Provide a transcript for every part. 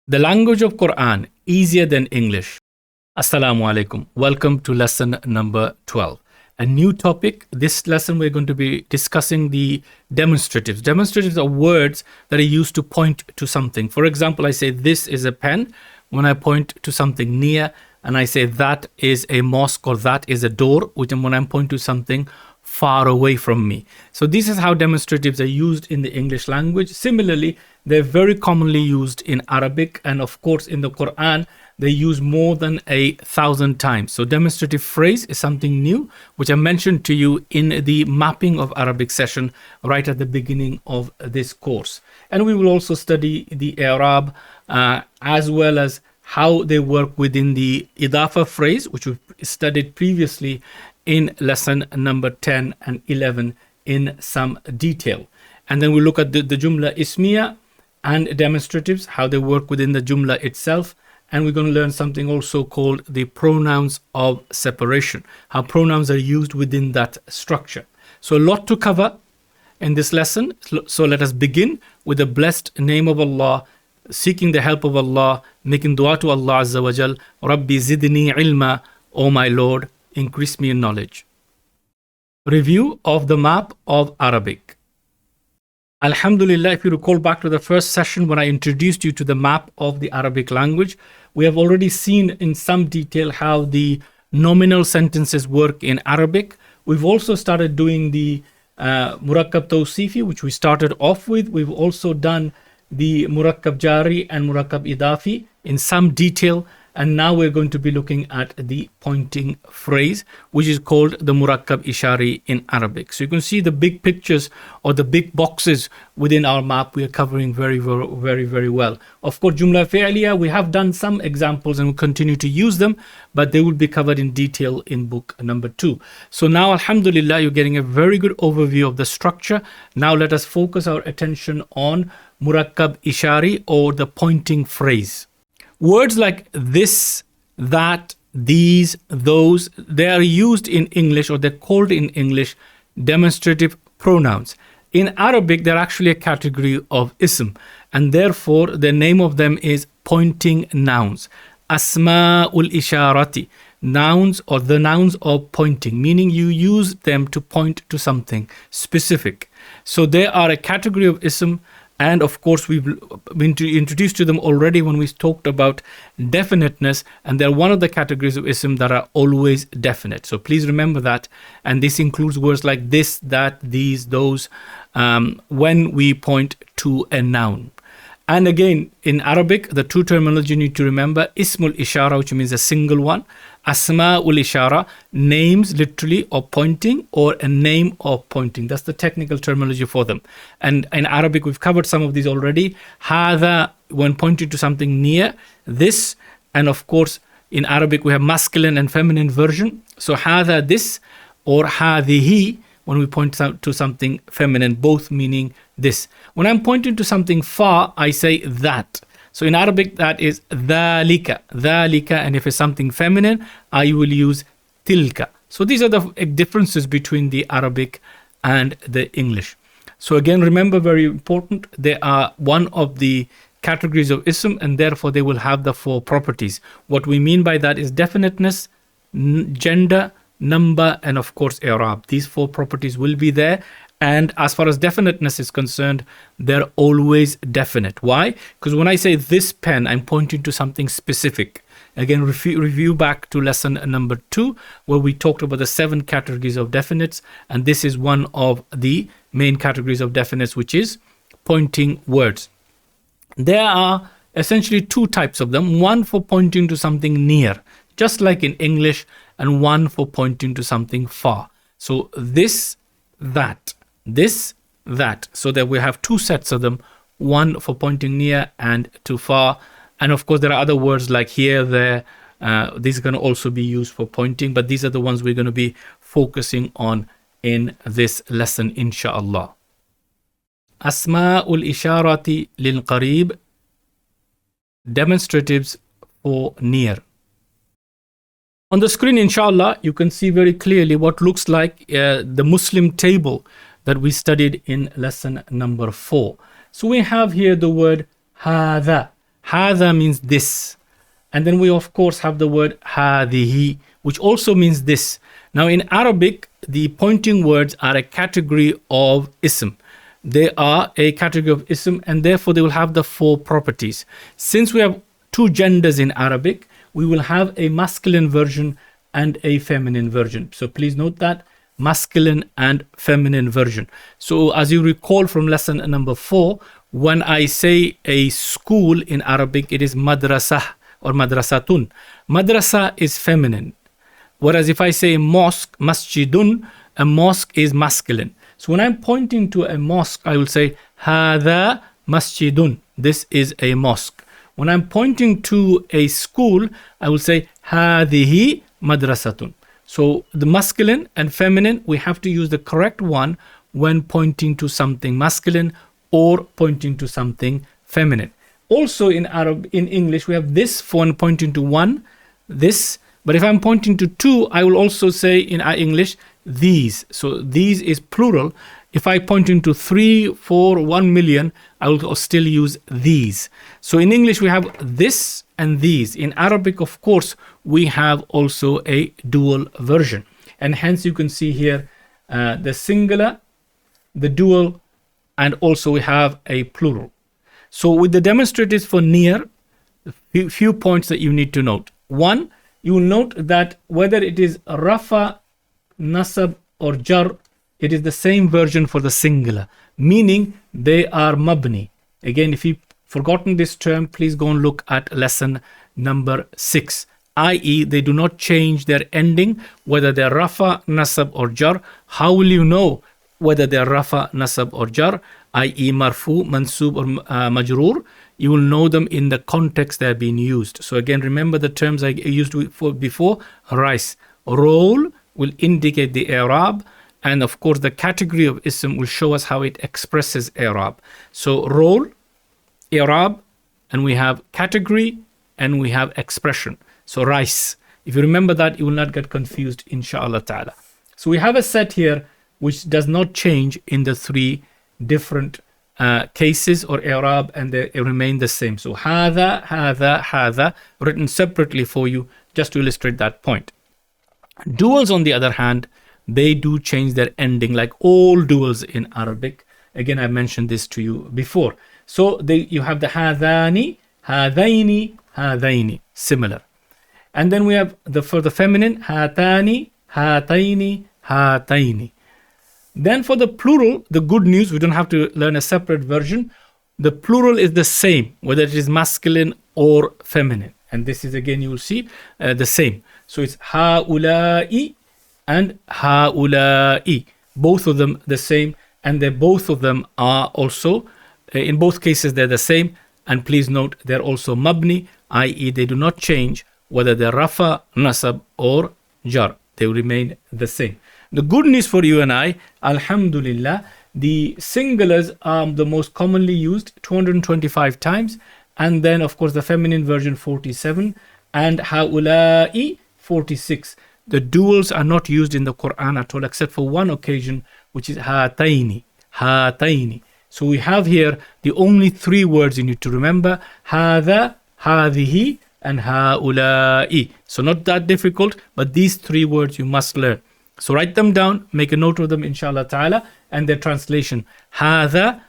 The language of Qur'an easier than English. Assalamu alaikum. Welcome to lesson number 12. A new topic. This lesson we're going to be discussing the demonstratives. Demonstratives are words that are used to point to something. For example, I say this is a pen when I point to something near, and I say that is a mosque or that is a door, which when I'm pointing to something far away from me. So this is how demonstratives are used in the English language. Similarly, they're very commonly used in Arabic, and of course in the Quran they use more than 1,000 times. So demonstrative phrase is something new, which I mentioned to you in the mapping of Arabic session right at the beginning of this course. And we will also study the Arab as well as how they work within the idafa phrase, which we studied previously in lesson number 10 and 11 in some detail. And then we look at the jumla ismiya and demonstratives, how they work within the jumla itself. And we're going to learn something also called the pronouns of separation, how pronouns are used within that structure. So a lot to cover in this lesson. So let us begin with the blessed name of Allah, seeking the help of Allah, making dua to Allah Azza wa Jal. Rabbi zidni ilma, O my Lord, increase me in knowledge. Review of the map of Arabic. Alhamdulillah, if you recall back to the first session when I introduced you to the map of the Arabic language, we have already seen in some detail how the nominal sentences work in Arabic. We've also started doing the Murakkab Tawsifi, which we started off with. We've also done the Murakkab Jari and Murakkab Idafi in some detail. And now we're going to be looking at the pointing phrase, which is called the Murakkab Ishaari in Arabic. So you can see the big pictures or the big boxes within our map we are covering very well. Of course, Jumla Fi'liya, we have done some examples and we'll continue to use them, but they will be covered in detail in book number 2. So now, Alhamdulillah, you're getting a very good overview of the structure. Now let us focus our attention on Murakkab Ishaari, or the pointing phrase. Words like this, that, these, those, they are used in English, or they're called in English demonstrative pronouns. In Arabic, they're actually a category of ism, and therefore the name of them is pointing nouns. Asma'ul isharati, nouns or the nouns of pointing, meaning you use them to point to something specific. So they are a category of ism. And of course, we've been introduced to them already when we talked about definiteness, and they're one of the categories of ism that are always definite. So please remember that. And this includes words like this, that, these, those, when we point to a noun. And again, in Arabic, the two terminology you need to remember: Ismul Isharah, which means a single one; Asma'ul Isharah, names literally of pointing, or a name of pointing. That's the technical terminology for them. And in Arabic, we've covered some of these already. Haathaa, when pointing to something near; this. And of course, in Arabic, we have masculine and feminine version. So haathaa, this, or haadhihi, when we point to something feminine, both meaning this. When I'm pointing to something far, I say that. So in Arabic, that is dhaalika, dhaalika, and if it's something feminine, I will use tilka. So these are the differences between the Arabic and the English. So again, remember, very important, they are one of the categories of ism, and therefore they will have the 4 properties. What we mean by that is definiteness, gender, number, and of course i'rab. These 4 properties will be there. And as far as definiteness is concerned, they're always definite. Why? Because when I say this pen, I'm pointing to something specific. Again, review back to lesson number 2, where we talked about the 7 categories of definites, and this is one of the main categories of definites, which is pointing words. There are essentially 2 types of them: one for pointing to something near, just like in English, and one for pointing to something far. So this, that, this, that. So that we have 2 sets of them, one for pointing near and to far. And of course, there are other words like here, there. These are going to also be used for pointing, but these are the ones we're going to be focusing on in this lesson, inshallah. Asma'ul isharati lil qarib, demonstratives for near. On the screen, inshallah, you can see very clearly what looks like the Muslim table that we studied in lesson number 4. So we have here the word haathaa. Haathaa means this. And then we of course have the word haadhihi, which also means this. Now in Arabic, the pointing words are a category of ism. They are a category of ism, and therefore they will have the four properties. Since we have two genders in Arabic, we will have a masculine version and a feminine version. So please note that, masculine and feminine version. So as you recall from lesson number 4, when I say a school in Arabic, it is madrasah or madrasatun. Madrasa is feminine. Whereas if I say mosque, masjidun, a mosque is masculine. So when I'm pointing to a mosque, I will say haathaa masjidun. This is a mosque. When I'm pointing to a school, I will say haadhihi madrasatun. So the masculine and feminine, we have to use the correct one when pointing to something masculine or pointing to something feminine. Also in English, we have this for when pointing to one, this. But if I'm pointing to two, I will also say in English, these. So these is plural. If I point into 3, 4, 1 million, I will still use these. So in English, we have this and these. In Arabic, of course, we have also a dual version. And hence you can see here the singular, the dual, and also we have a plural. So with the demonstratives for near, few points that you need to note. One, you will note that whether it is rafa, nasab or jar, it is the same version for the singular, meaning they are mabni. Again, if you've forgotten this term, please go and look at lesson number 6, i.e. they do not change their ending, whether they're rafa, nasab or jar. How will you know whether they're rafa, nasab or jar, i.e. marfu, mansub or majroor? You will know them in the context they're being used. So again, remember the terms I used before. Rice, roll will indicate the i'rab, and of course the category of ism will show us how it expresses i'rab. So roll, i'rab, and we have category and we have expression. So rice, if you remember that, you will not get confused, inshallah ta'ala. So we have a set here which does not change in the three different cases or i'rab, and they remain the same. So haathaa, haathaa, haathaa, written separately for you just to illustrate that point. Duals, on the other hand, they do change their ending, like all duals in Arabic. Again, I mentioned this to you before. So you have the haadhani, haadhaini, haadhaini, similar. And then we have for the feminine, haatani, haataini, haataini. Then for the plural, the good news, we don't have to learn a separate version. The plural is the same, whether it is masculine or feminine. And this is, again, you will see the same. So it's haulai and haulai. Both of them the same. And both of them are also, in both cases, they're the same. And please note, they're also mabni, i.e. they do not change whether they're rafa, nasab or jar. They remain the same. The good news for you and I, alhamdulillah, the singulars are the most commonly used, 225 times. And then, of course, the feminine version, 47. And haulai, 46. The duals are not used in the Qur'an at all, except for one occasion, which is haataini, haataini. So we have here the only three words you need to remember: haathaa, haadhihi, and haulai. So not that difficult, but these three words you must learn. So write them down, make a note of them, inshallah ta'ala, and their translation. Haathaa,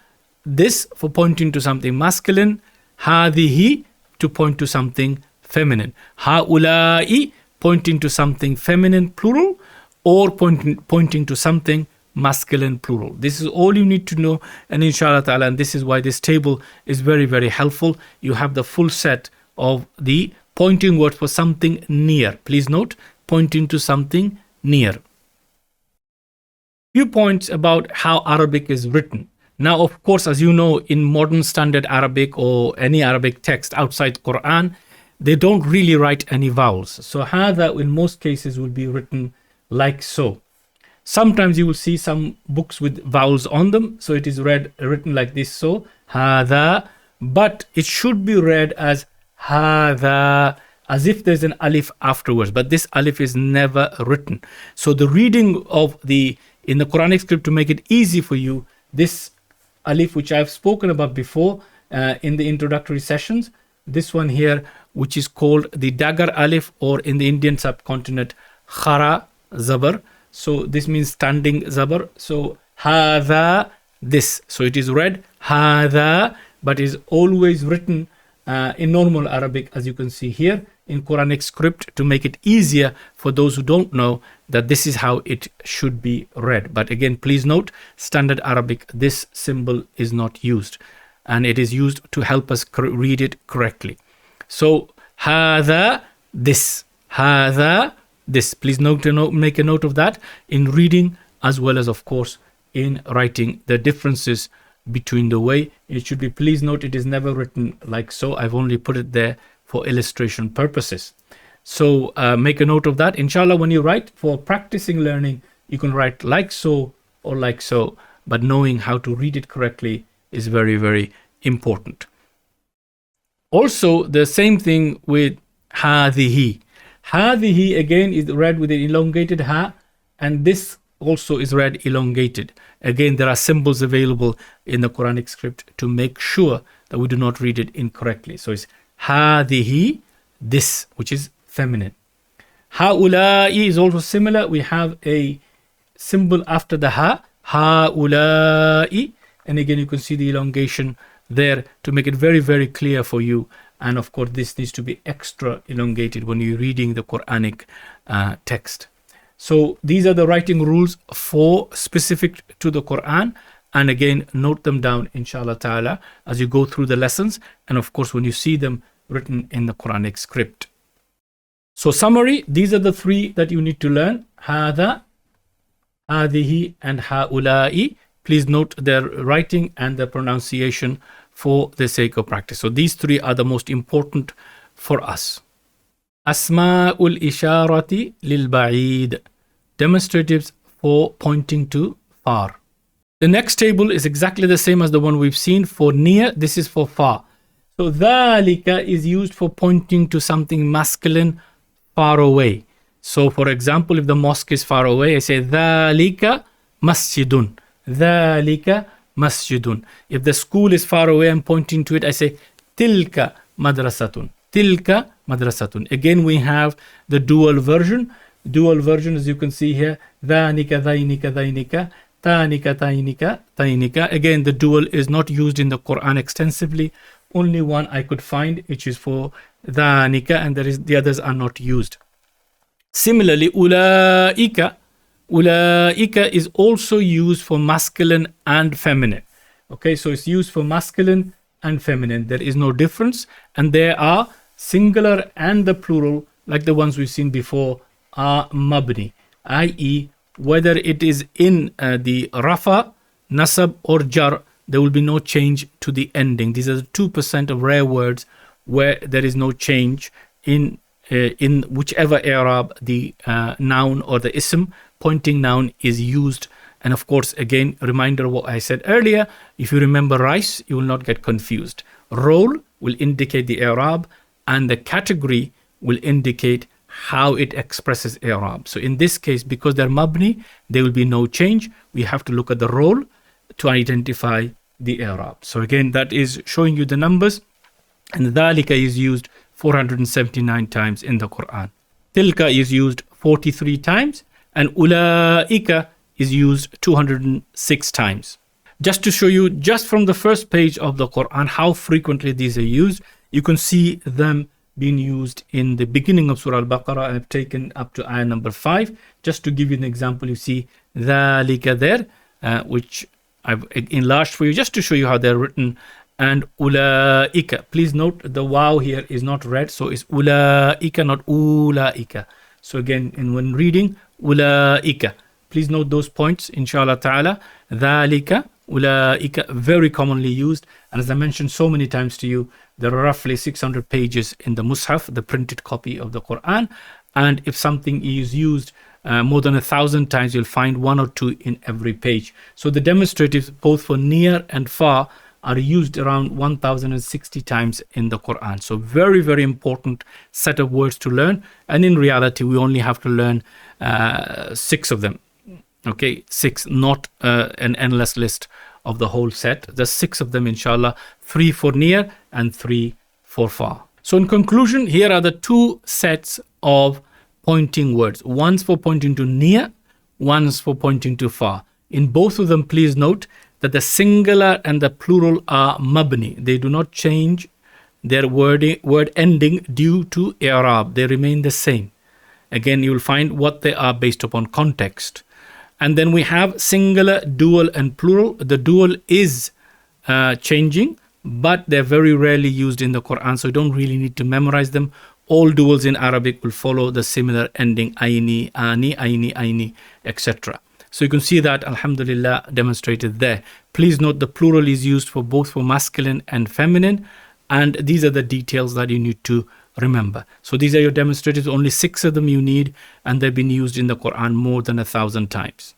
this for pointing to something masculine. Haadhihi, to point to something feminine. Haulai, pointing to something feminine, plural, or pointing to something masculine, plural. This is all you need to know, and inshallah ta'ala, and this is why this table is very, very helpful. You have the full set of the pointing words for something near. Please note, pointing to something near. Few points about how Arabic is written. Now, of course, as you know, in modern standard Arabic or any Arabic text outside Qur'an, they don't really write any vowels. So haathaa in most cases will be written like so. Sometimes you will see some books with vowels on them, so it is written like this, so haathaa, but it should be read as haathaa, as if there's an alif afterwards, but this alif is never written. So the reading of in the Quranic script, to make it easy for you, this alif, which I've spoken about before in the introductory sessions, this one here, which is called the dagger alif, or in the Indian subcontinent, khara zabar. So this means standing zabar. So haathaa, this. So it is read haathaa, but is always written in normal Arabic, as you can see here in Quranic script, to make it easier for those who don't know that this is how it should be read. But again, please note, standard Arabic, this symbol is not used, and it is used to help us read it correctly. So haathaa, this. Haathaa, this. Please make a note of that in reading, as well as, of course, in writing, the differences between the way it should be. Please note, it is never written like so. I've only put it there for illustration purposes. So make a note of that. Inshallah, when you write for practicing learning, you can write like so or like so, but knowing how to read it correctly is very, very important. Also, the same thing with haadhihi. Haadhihi again is read with an elongated ha, and this also is read elongated. Again, there are symbols available in the Quranic script to make sure that we do not read it incorrectly. So it's haadhihi, this, which is feminine. Haulai is also similar. We have a symbol after the ha, haulai, and again you can see the elongation there to make it very, very clear for you. And of course, this needs to be extra elongated when you're reading the Quranic text. So these are the writing rules for specific to the Quran. And again, note them down, inshallah ta'ala, as you go through the lessons. And of course, when you see them written in the Quranic script. So summary, these are the three that you need to learn. Haathaa, haadhihi, and haulai. Please note their writing and their pronunciation for the sake of practice. So these three are the most important for us. Asma'ul isharati lil ba'id. Demonstratives for pointing to far. The next table is exactly the same as the one we've seen. For near, this is for far. So dhaalika is used for pointing to something masculine far away. So for example, if the mosque is far away, I say dhaalika masjidun. Dhaalika masjidun. If the school is far away, I'm pointing to it, I say tilka madrasatun. Tilka madrasatun. Again, we have the dual version. Dual version, as you can see here, dhanika, dhainika, dhainika, tanika, tainika, tainika. Again, the dual is not used in the Quran extensively. Only one I could find, which is for dhanika, and the others are not used. Similarly, ulaika. Ulaika is also used for masculine and feminine. Okay, so it's used for masculine and feminine. There is no difference, and there are singular and the plural, like the ones we've seen before, are mabni, i.e. whether it is in the rafa, nasab or jar, there will be no change to the ending. These are the 2% of rare words where there is no change in whichever i'rab the noun or the ism, pointing noun, is used. And of course, again, reminder of what I said earlier, if you remember rice, you will not get confused. Roll will indicate the i'rab, and the category will indicate how it expresses i'rab. So in this case, because they're mabni, there will be no change. We have to look at the roll to identify the i'rab. So again, that is showing you the numbers. And dhaalika is used 479 times in the Quran. Tilka is used 43 times, and ulaika is used 206 times. Just to show you, just from the first page of the Quran, how frequently these are used, you can see them being used in the beginning of Surah Al-Baqarah. I've taken up to ayah number 5. Just to give you an example, you see dhaalika there, which I've enlarged for you, just to show you how they're written. And ulaika. Please note the waw here is not read, so it's ulaika, not ulaika. So again, when reading, ulaika. Please note those points, inshallah ta'ala. Dhalika, ulaika, very commonly used. And as I mentioned so many times to you, there are roughly 600 pages in the Mus'haf, the printed copy of the Quran. And if something is used more than 1,000 times, you'll find 1 or 2 in every page. So the demonstratives, both for near and far, are used around 1,060 times in the Quran. So very, very important set of words to learn. And in reality, we only have to learn 6 of them. Okay, 6, not an endless list of the whole set. There's 6 of them, inshallah. 3 for near and 3 for far. So in conclusion, here are the two sets of pointing words. One's for pointing to near, one's for pointing to far. In both of them, please note that the singular and the plural are mabni. They do not change their word ending due to i'rab. They remain the same. Again, you will find what they are based upon context. And then we have singular, dual, and plural. The dual is changing, but they're very rarely used in the Quran, so you don't really need to memorize them. All duals in Arabic will follow the similar ending, aini, ani, aini, etc. So you can see that, alhamdulillah, demonstrated there. Please note the plural is used for both for masculine and feminine, and these are the details that you need to remember. So these are your demonstratives, only 6 of them you need, and they've been used in the Quran more than 1,000 times.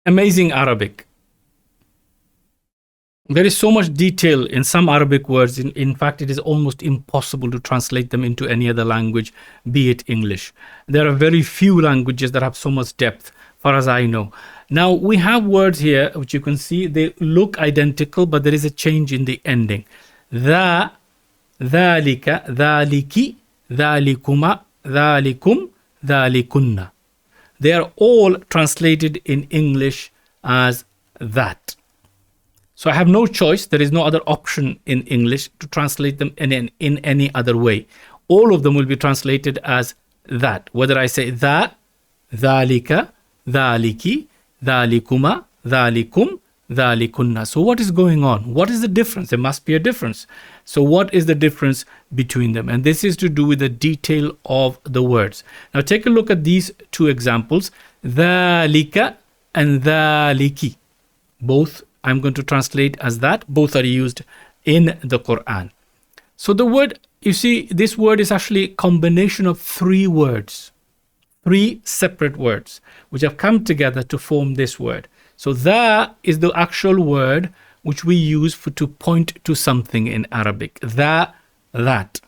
Amazing Arabic. There is so much detail in some Arabic words. In fact, it is almost impossible to translate them into any other language, be it English. There are very few languages that have so much depth, far as I know. Now, we have words here, which you can see, they look identical, but there is a change in the ending. Dha, dhaalika, dhaliki, dhalikuma, dhalikum, dhalikunna. They are all translated in English as that. So I have no choice. There is no other option in English to translate them in any other way. All of them will be translated as that. Whether I say dha, dhaalika, dhaliki, dhalikuma, dhalikum, dhalikunna. So what is going on? What is the difference? There must be a difference. So what is the difference between them? And this is to do with the detail of the words. Now take a look at these two examples. Dhalika and dhaliki. Both I'm going to translate as that. Both are used in the Quran. So the word, you see, this word is actually a combination of 3 words. 3 separate words which have come together to form this word. So dha is the actual word which we use to point to something in Arabic. Dha, that.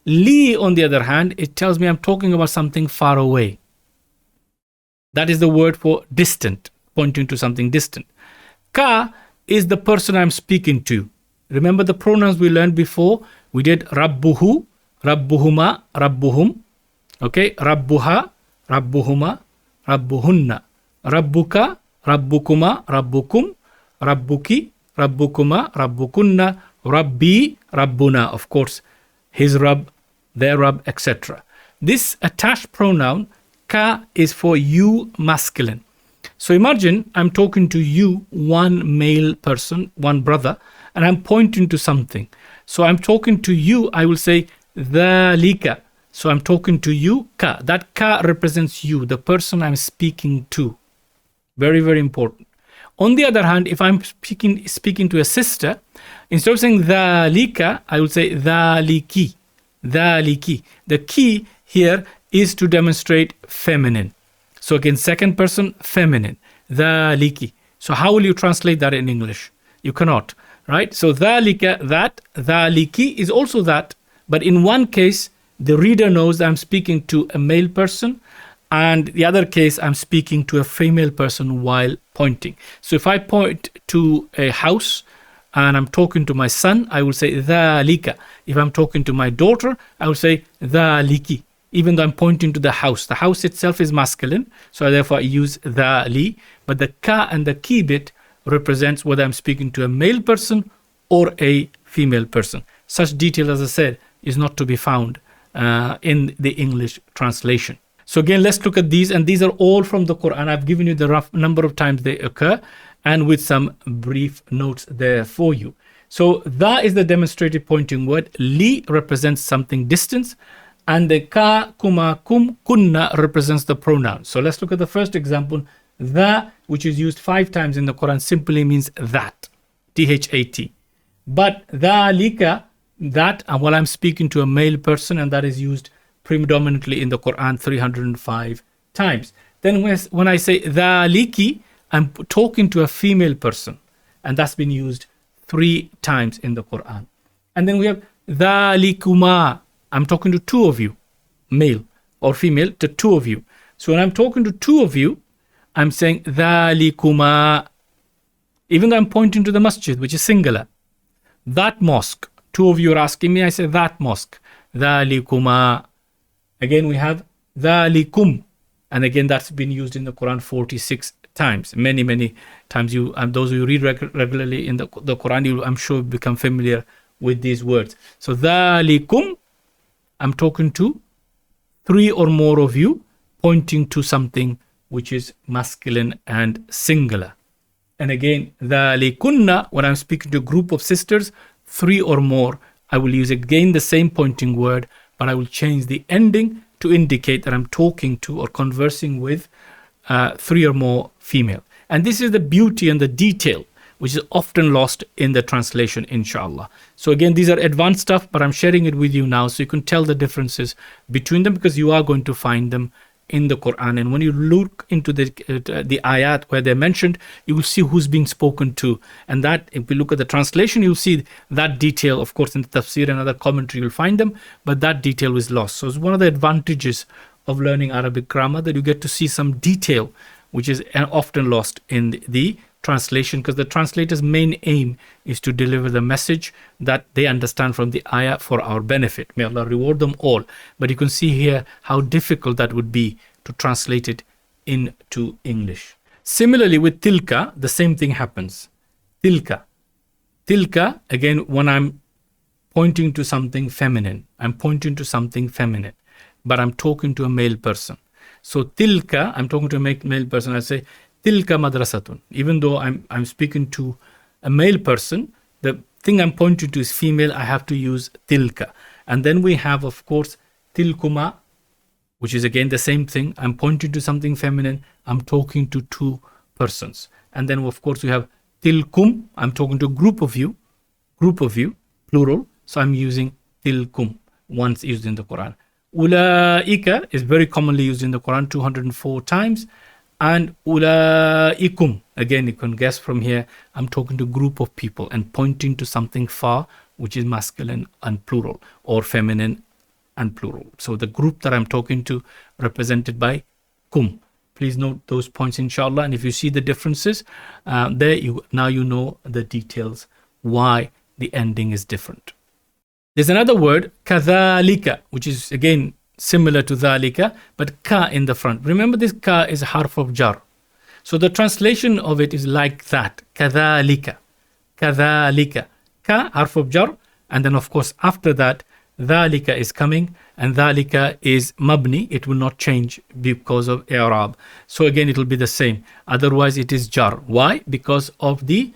Li, on the other hand, it tells me I'm talking about something far away. That is the word for distant, pointing to something distant. Ka is the person I'm speaking to. Remember the pronouns we learned before? We did rabbuhu, rabbuhuma, rabbuhum. Okay, rabbuha, rabbuhuma, rabbuhunna. Rabbuka, rabbukuma, rabbukum. Rabbuki, rabbukuma, rabbukunna. Rabbi, rabbuna. Of course, his Rabb, their Rabb, etc. This attached pronoun, ka, is for you, masculine. So imagine I'm talking to you, one male person, one brother, and I'm pointing to something. So I'm talking to you, I will say dhaalika. So I'm talking to you, ka. That ka represents you, the person I'm speaking to. Very, very important. On the other hand, if I'm speaking to a sister, instead of saying dhaalika, I will say dhaliki. Dhaliki. The ki here is to demonstrate feminine. So again, second person, feminine, dhaliki. So how will you translate that in English? You cannot, right? So dhaalika, that, dhaliki is also that, but in one case, the reader knows that I'm speaking to a male person, and the other case, I'm speaking to a female person while pointing. So if I point to a house and I'm talking to my son, I will say dhaalika. If I'm talking to my daughter, I will say dhaliki. Even though I'm pointing to the house itself is masculine, so therefore I use dhali, but the ka and the ki bit represents whether I'm speaking to a male person or a female person. Such detail, as I said, is not to be found in the English translation. So again, let's look at these, and these are all from the Quran. I've given you the rough number of times they occur, and with some brief notes there for you. So dha is the demonstrative pointing word. Li represents something distance. And the ka, kuma, kum, kunna represents the pronoun. So let's look at the first example. Dha, which is used 5 times in the Quran, simply means that. T-H-A-T. But dhaalika, that, and while I'm speaking to a male person, and that is used predominantly in the Quran 305 times. Then when I say dhaliki, I'm talking to a female person, and that's been used 3 times in the Quran. And then we have dhalikuma. I'm talking to 2 of you, male or female, to 2 of you. So when I'm talking to 2 of you, I'm saying dhalikuma. Even though I'm pointing to the masjid, which is singular. That mosque. Two of you are asking me, I say that mosque. Dhalikuma. Again, we have dhalikum. And again, that's been used in the Quran 46 times. Many, many times. You and those who read regularly in the Quran, you, I'm sure, become familiar with these words. So dhalikum, I'm talking to three or more of you, pointing to something which is masculine and singular. And again, dhalikunna, when I'm speaking to a group of sisters, three or more, I will use again the same pointing word, but I will change the ending to indicate that I'm talking to or conversing with three or more female. And this is the beauty and the detail which is often lost in the translation, inshallah. So again, these are advanced stuff, but I'm sharing it with you now so you can tell the differences between them, because you are going to find them in the Quran. And when you look into the ayat where they're mentioned, you will see who's being spoken to. And that, if we look at the translation, you'll see that detail. Of course, in the tafsir and other commentary, you'll find them, but that detail is lost. So it's one of the advantages of learning Arabic grammar, that you get to see some detail which is often lost in the translation, because the translator's main aim is to deliver the message that they understand from the ayah for our benefit. May Allah reward them all. But you can see here how difficult that would be to translate it into English. Similarly, with tilka, the same thing happens. Tilka. Tilka, again, when I'm pointing to something feminine, I'm pointing to something feminine, but I'm talking to a male person. So tilka, I'm talking to a male person, I say, tilka madrasatun. Even though I'm speaking to a male person, the thing I'm pointing to is female, I have to use tilka. And then we have, of course, tilkuma, which is again the same thing. I'm pointing to something feminine, I'm talking to two persons. And then, of course, we have tilkum, I'm talking to a group of you, plural. So I'm using tilkum, once used in the Quran. Ulaika is very commonly used in the Quran 204 times. And ulaikum, again, you can guess from here, I'm talking to a group of people and pointing to something far, which is masculine and plural, or feminine and plural. So the group that I'm talking to, represented by kum. Please note those points, inshallah. And if you see the differences, now you know the details why the ending is different. There's another word, kadhalika, which is again similar to dhalika, but ka in the front. Remember, this ka is a harf of jar. So the translation of it is like that. Kadhalika. Kadhalika. Ka, harf of jar. And then, of course, after that, dhalika is coming. And dhalika is mabni. It will not change because of i'rab. So again, it will be the same. Otherwise, it is jar. Why? Because of the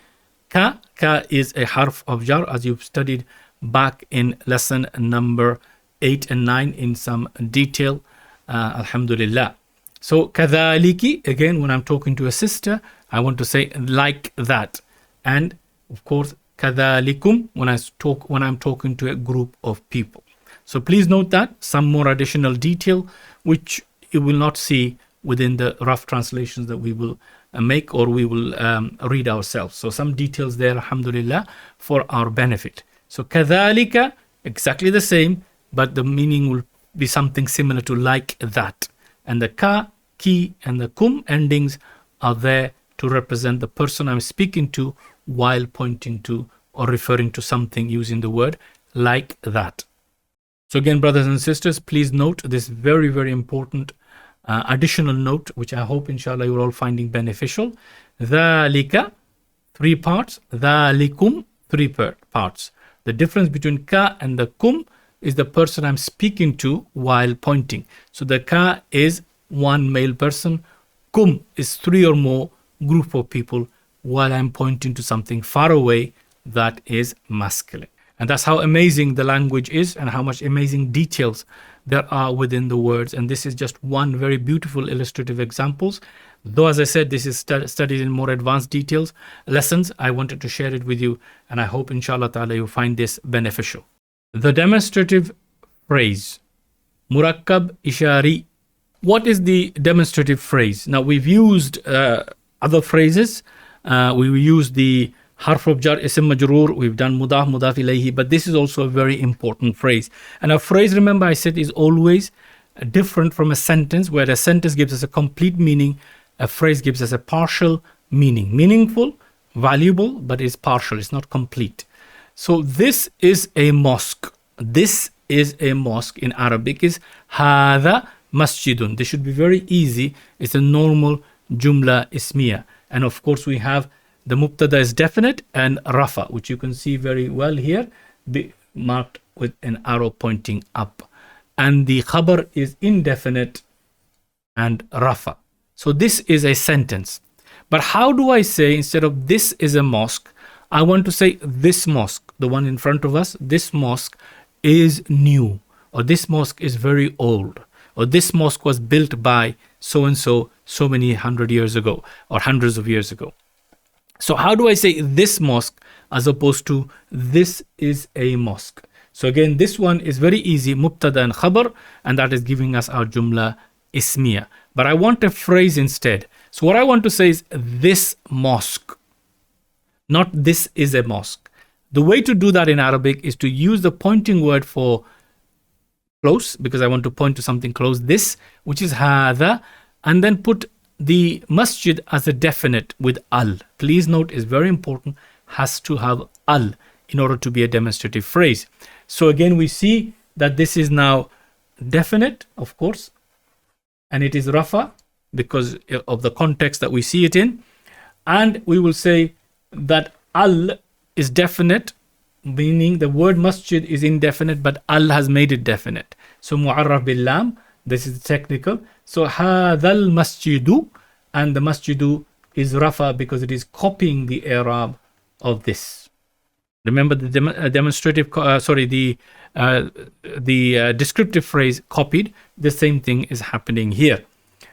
ka. Ka is a harf of jar, as you've studied back in lesson number 8 and 9 in some detail, alhamdulillah. So kadhaliki, again, when I'm talking to a sister, I want to say like that. And of course, kadhalikum, when I'm talking to a group of people. So please note that some more additional detail which you will not see within the rough translations that we will make or we will read ourselves. So some details there, alhamdulillah, for our benefit. So kadhalika, exactly the same, but the meaning will be something similar to like that. And the ka, ki, and the kum endings are there to represent the person I'm speaking to while pointing to or referring to something using the word like that. So again, brothers and sisters, please note this very, very important additional note, which I hope, inshallah, you're all finding beneficial. Dhalika, 3 parts. Dhalikum, 3 parts. The difference between ka and the kum is the person I'm speaking to while pointing. So the ka is one male person. Kum is 3 or more group of people while I'm pointing to something far away that is masculine. And that's how amazing the language is and how much amazing details there are within the words. And this is just one very beautiful illustrative examples. Though, as I said, this is studied in more advanced details lessons, I wanted to share it with you, and I hope, inshallah ta'ala, you find this beneficial. The demonstrative phrase, Murakkab Ishaari. What is the demonstrative phrase? Now, we've used other phrases. We used the harf of jar, ism majroor. We've done mudaf, mudaf ilayhi. But this is also a very important phrase. And a phrase, remember I said, is always different from a sentence, where a sentence gives us a complete meaning. A phrase gives us a partial meaning. Meaningful, valuable, but it's partial, it's not complete. So this is a mosque. This is a mosque in Arabic is haathaa masjidun. This should be very easy. It's a normal jumla ismiya. And of course we have the mubtada is definite and rafa, which you can see very well here, marked with an arrow pointing up. And the khabar is indefinite and rafa. So this is a sentence. But how do I say, instead of this is a mosque, I want to say this mosque, the one in front of us, this mosque is new, or this mosque is very old, or this mosque was built by so and so, so many 100 years ago, or hundreds of years ago. So how do I say this mosque as opposed to this is a mosque? So again, this one is very easy, mubtada and khabar, and that is giving us our jumla ismiya. But I want a phrase instead. So what I want to say is this mosque, not this is a mosque. The way to do that in Arabic is to use the pointing word for close, because I want to point to something close, this, which is haathaa, and then put the masjid as a definite with al. Please note, is very important, has to have al in order to be a demonstrative phrase. So again, we see that this is now definite, of course, and it is rafa because of the context that we see it in. And we will say that al is definite, meaning the word masjid is indefinite, but al has made it definite. So mu'arraf bil lam, this is technical. So haadhal masjidu, and the masjidu is rafa because it is copying the i'rab of this. Remember the descriptive phrase copied. The same thing is happening here.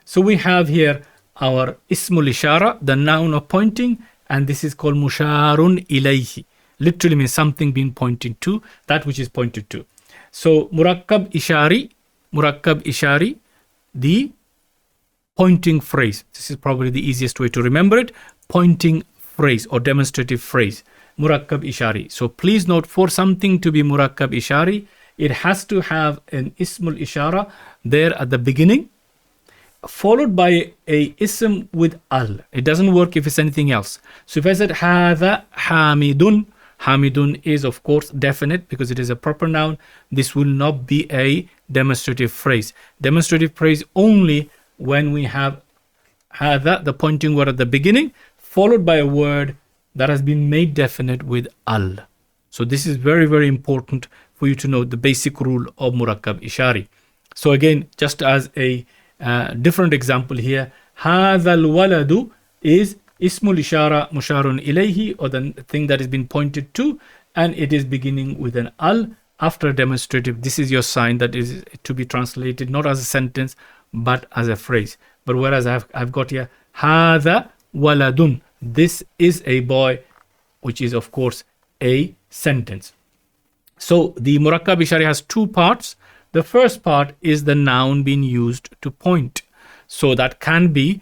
So we have here our ismul isharah, the noun of pointing, and this is called musharun ilayhi. Literally means something being pointed to, that which is pointed to. So Murakkab Ishaari, the pointing phrase. This is probably the easiest way to remember it. Pointing phrase or demonstrative phrase. Murakkab Ishaari. So please note, for something to be Murakkab Ishaari, it has to have an Ismul Isharah there at the beginning, followed by a ism with al. It doesn't work if it's anything else. So if I said haathaa hamidun, hamidun is of course definite because it is a proper noun. This will not be a demonstrative phrase. Demonstrative phrase only when we have haathaa, the pointing word at the beginning, followed by a word that has been made definite with al. So this is very, very important for you to know the basic rule of Murakkab Ishaari. So again, just as a different example here, haadha al-waladu is ismul ishara musharun ilayhi, or the thing that has been pointed to, and it is beginning with an al after a demonstrative. This is your sign that is to be translated not as a sentence but as a phrase. But whereas I've got here haadha waladun, this is a boy, which is of course a sentence. So the Murakkab Ishaari has two parts. The first part is the noun being used to point. So that can be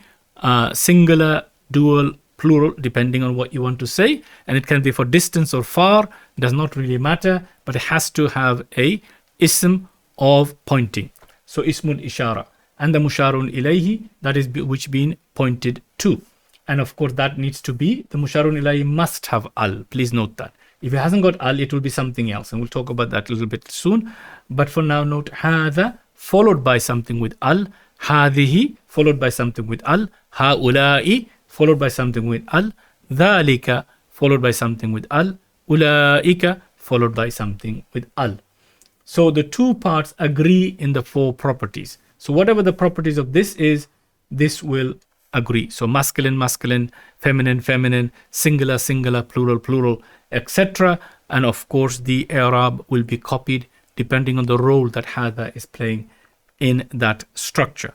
singular, dual, plural, depending on what you want to say. And it can be for distance or far, does not really matter, but it has to have a ism of pointing. So ismul ishara. And the musharun ilayhi, that is which being pointed to. And of course that needs to be, the musharun ilayhi must have al. Please note that. If it hasn't got al, it will be something else, and we'll talk about that a little bit soon. But for now, note haathaa followed by something with al, haadhihi followed by something with al, haulai followed by something with al, dhaalika followed by something with al, ulaika followed by something with al. So the two parts agree in the four properties. So whatever the properties of this is, this will agree. So masculine, masculine, feminine, feminine, singular, singular, plural, plural, etc. And of course the i'rab will be copied depending on the role that haathaa is playing in that structure.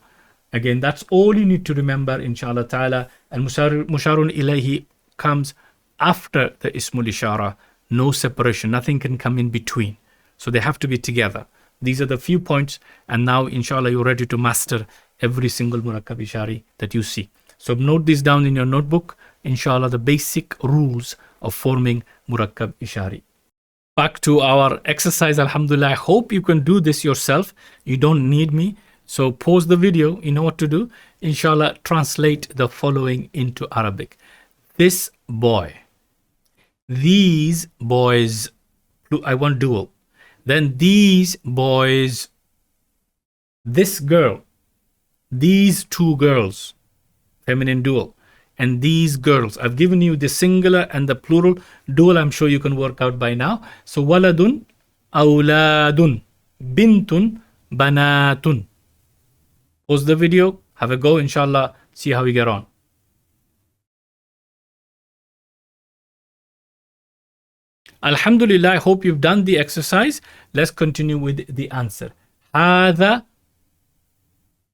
Again, that's all you need to remember, inshallah ta'ala. And musharun ilayhi comes after the ismul ishara. No separation, nothing can come in between. So they have to be together. These are the few points, and now inshallah you're ready to master every single Murakkab Ishaari that you see. So note this down in your notebook, inshallah, the basic rules of forming Murakkab Ishaari. Back to our exercise, alhamdulillah. I hope you can do this yourself. You don't need me. So pause the video, you know what to do. Inshallah, translate the following into Arabic. This boy. These boys. I want dual. Then these boys. This girl. These two girls. Feminine dual. And these girls. I've given you the singular and the plural. Dual, I'm sure you can work out by now. So waladun, awladun, bintun, banatun. Pause the video. Have a go, inshallah. See how we get on. Alhamdulillah, I hope you've done the exercise. Let's continue with the answer. Haathaa.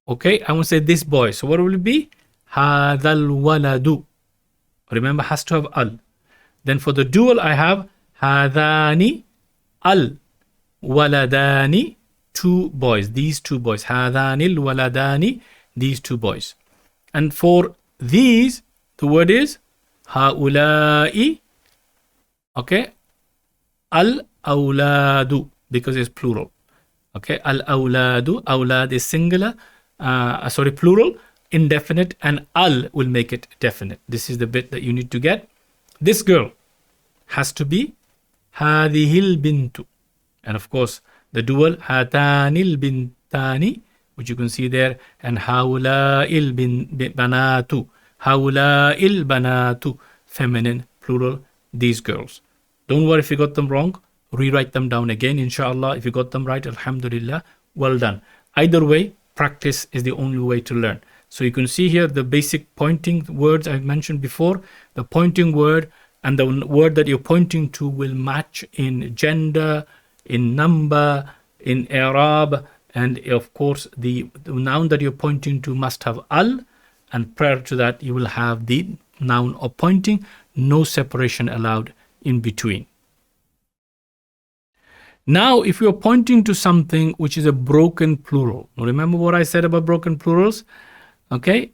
Okay, I want to say this boy. So what will it be? Haathal waladu. Remember, has to have al. Then for the dual, I have haadhani al waladani, two boys. These two boys. Haadhani al waladani, these two boys. And for these, the word is haulai. Okay, al awladu, because it's plural. Okay, al awladu. Awlad is singular. Plural. Indefinite, and al will make it definite. This is the bit that you need to get. This girl has to be haadhihi bintu, and of course the dual haatani bintani, which you can see there, and haulai banatu, haulai banatu, feminine, plural, these girls. Don't worry if you got them wrong. Rewrite them down again, inshallah. If you got them right, alhamdulillah, well done. Either way, practice is the only way to learn. So you can see here the basic pointing words I mentioned before. The pointing word and the word that you're pointing to will match in gender, in number, in i'rab, and of course the noun that you're pointing to must have al, and prior to that you will have the noun of pointing. No separation allowed in between. Now, if you're pointing to something which is a broken plural, remember what I said about broken plurals? Okay,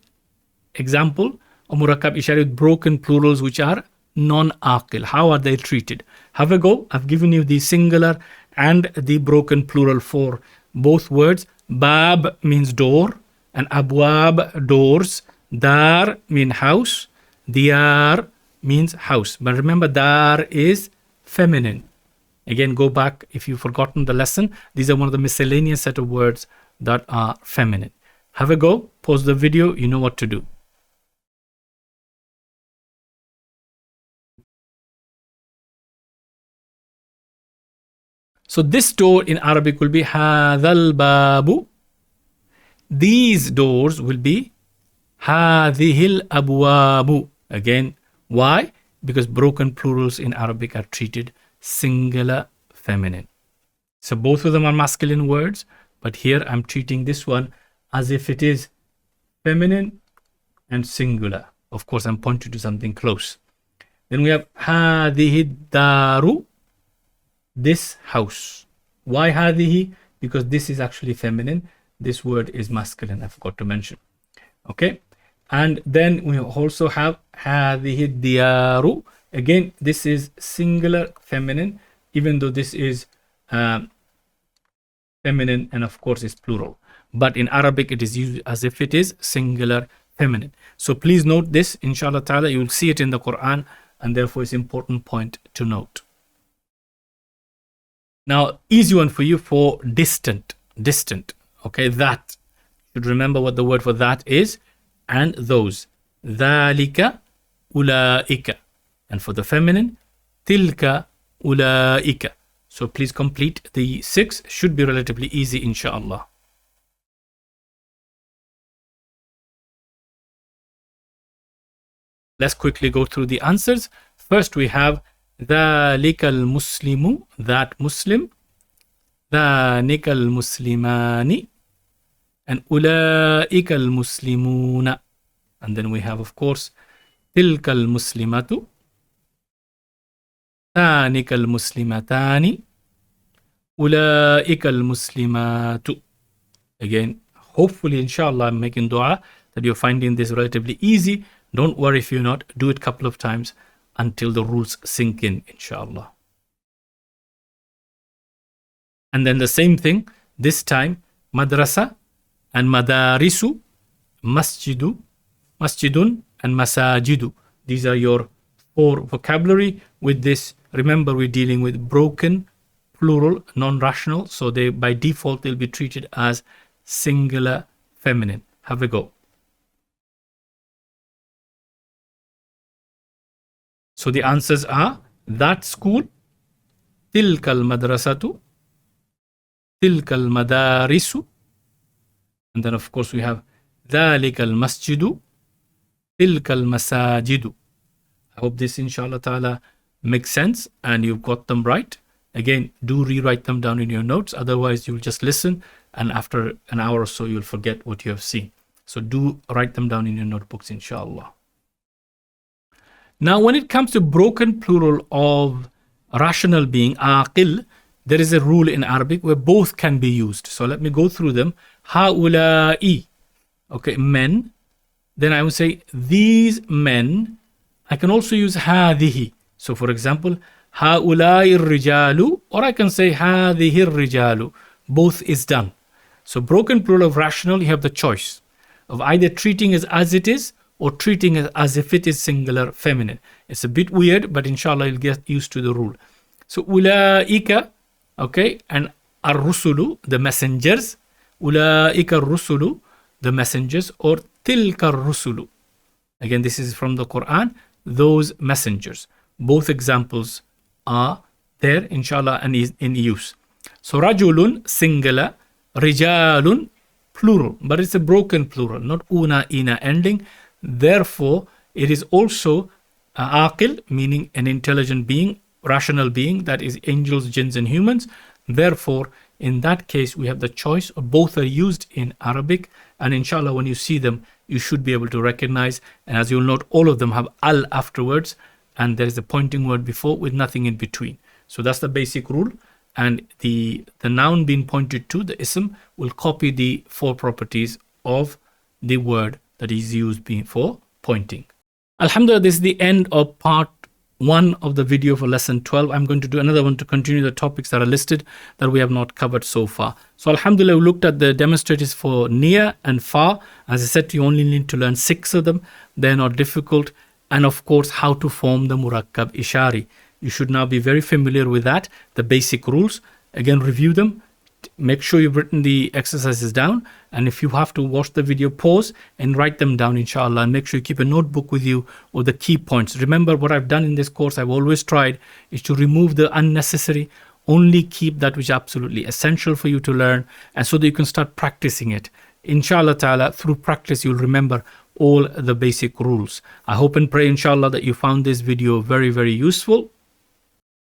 example, a Murakkab Ishaari with broken plurals which are non-aqil. How are they treated? Have a go. I've given you the singular and the broken plural for both words. Bab means door, and abwab, doors. Dar means house. Diyar means house. But remember, dar is feminine. Again, go back if you've forgotten the lesson. These are one of the miscellaneous set of words that are feminine. Have a go, pause the video, you know what to do. So this door in Arabic will be haadhal babu. These doors will be haadhihil abwabu. Again, why? Because broken plurals in Arabic are treated singular feminine. So both of them are masculine words, but here I'm treating this one as if it is feminine and singular. Of course, I'm pointing to something close. Then we have haadhihi daru, this house. Why haadhihi? Because this is actually feminine. This word is masculine, I forgot to mention. Okay. And then we also have haadhihi diyaru. Again, this is singular feminine, even though this is feminine and of course is plural. But in Arabic, it is used as if it is singular feminine. So please note this, inshallah ta'ala, you will see it in the Qur'an, and therefore it's an important point to note. Now, easy one for you for distant. Okay, that. You should remember what the word for that is, and those. Dhaalika, ulaika. And for the feminine, tilka, ulaika. So please complete the 6. Should be relatively easy, inshallah. Let's quickly go through the answers. First we have dhaalika al-muslimu, that Muslim, dhaanika al-muslimani, and ulaika al-muslimuna. And then we have, of course, tilka al-muslimatu, dhaanika al-muslimatani, ulaika al-muslimatu. Again, hopefully, inshallah, I'm making dua that you're finding this relatively easy. Don't worry if you're not. Do it a couple of times until the rules sink in, inshallah. And then the same thing, this time, madrasa and madarisu, masjidun and masajidu. These are your 4 vocabulary. With this, remember we're dealing with broken plural, non-rational, so they by default they'll be treated as singular feminine. Have a go. So the answers are that school, tilka al-madrasatu, tilka al-madarisu, and then of course we have dhaalika al-masjidu, tilka al-masajidu. I hope this inshallah ta'ala makes sense and you've got them right. Again, do rewrite them down in your notes, otherwise you'll just listen and after an hour or so you'll forget what you have seen. So do write them down in your notebooks inshallah. Now when it comes to broken plural of rational being, aqil, there is a rule in Arabic where both can be used. So let me go through them. Haula'i, okay, men. Then I would say these men. I can also use haadhihi. So for example, haula'i rijalu, or I can say haadhihi rijalu. Both is done. So broken plural of rational, you have the choice of either treating it as it is or treating it as if it is singular feminine. It's a bit weird, but inshallah you'll get used to the rule. So ulaika, okay, and ar-rusulu, the messengers, ulaika ar-rusulu, the messengers, or tilka ar-rusulu. Again, this is from the Qur'an, those messengers. Both examples are there, inshallah, and is in use. So rajulun, singular, rijalun, plural, but it's a broken plural, not una, ina ending. Therefore, it is also aqil, meaning an intelligent being, rational being, that is angels, jinns and humans. Therefore, in that case, we have the choice of both are used in Arabic, and inshallah when you see them, you should be able to recognize. And as you'll note, all of them have al afterwards, and there is a pointing word before with nothing in between. So that's the basic rule. And the noun being pointed to, the ism, will copy the 4 properties of the word that is used for pointing. Alhamdulillah, this is the end of part 1 of the video for lesson 12. I'm going to do another one to continue the topics that are listed that we have not covered so far. So alhamdulillah, we looked at the demonstratives for near and far. As I said, you only need to learn 6 of them. They're not difficult. And of course, how to form the Murakkab Ishaari. You should now be very familiar with that, the basic rules. Again, review them. Make sure you've written the exercises down, and if you have to watch the video, pause and write them down inshallah, and make sure you keep a notebook with you or the key points. Remember, what I've done in this course, I've always tried is to remove the unnecessary, only keep that which is absolutely essential for you to learn, and so that you can start practicing it. Inshallah ta'ala, through practice you'll remember all the basic rules. I hope and pray inshallah that you found this video very, very useful.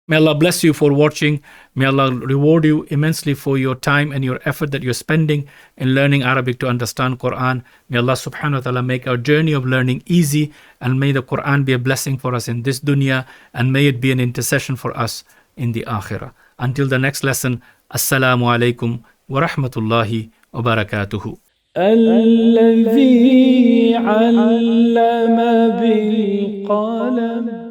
May Allah bless you for watching. May Allah reward you immensely for your time and your effort that you're spending in learning Arabic to understand Qur'an. May Allah subhanahu wa ta'ala make our journey of learning easy, and may the Qur'an be a blessing for us in this dunya, and may it be an intercession for us in the akhirah. Until the next lesson, Assalamu alaikum wa rahmatullahi wa barakatuhu. الذي علم بالقلم